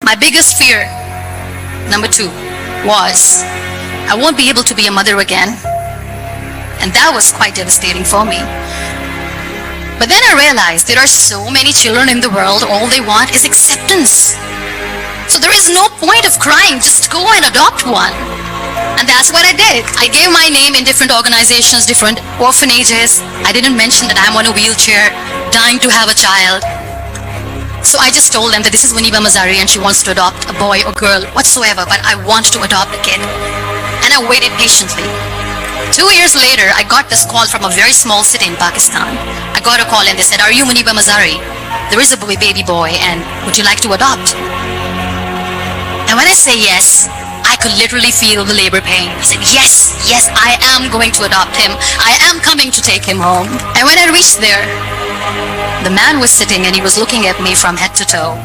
My biggest fear, number 2, was I won't be able to be a mother again. And that was quite devastating for me. But then I realized there are so many children in the world, all they want is acceptance. So there is no point of crying, just go and adopt one. And that's what I did. I gave my name in different organizations, different orphanages. I didn't mention that I'm on a wheelchair, dying to have a child. So I just told them that this is Muniba Mazari and she wants to adopt a boy or girl whatsoever, but I want to adopt a kid. And I waited patiently. 2 years later, I got this call from a very small city in Pakistan. I got a call and they said, "Are you Muniba Mazari? There is a baby boy and would you like to adopt?" And when I say yes, I could literally feel the labor pain. I said, yes, I am going to adopt him. I am coming to take him home. And when I reached there, the man was sitting and he was looking at me from head to toe.